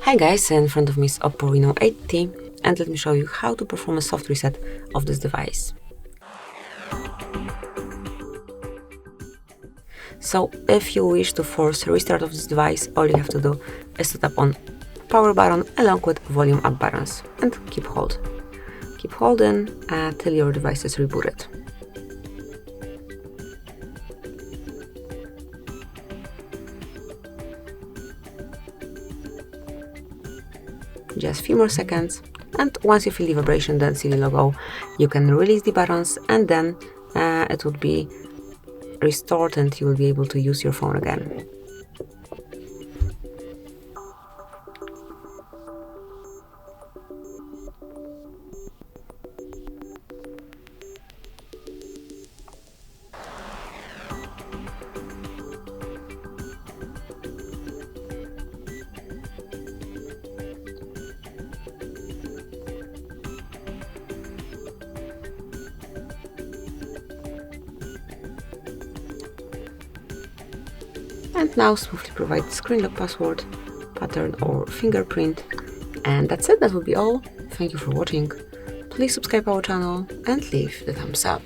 Hi guys, in front of me is Oppo Reno 8T, and let me show you how to perform a soft reset of this device. So if you wish to force a restart of this device, all you have to do is to tap on power button along with volume up buttons and keep hold. Keep holding till your device is rebooted. Just a few more seconds, and once you feel the vibration, then see the logo, you can release the buttons, and then it would be restored and you will be able to use your phone again. And now smoothly provide screen lock password, pattern or fingerprint. And that's it, that will be all. Thank you for watching. Please subscribe our channel and leave the thumbs up.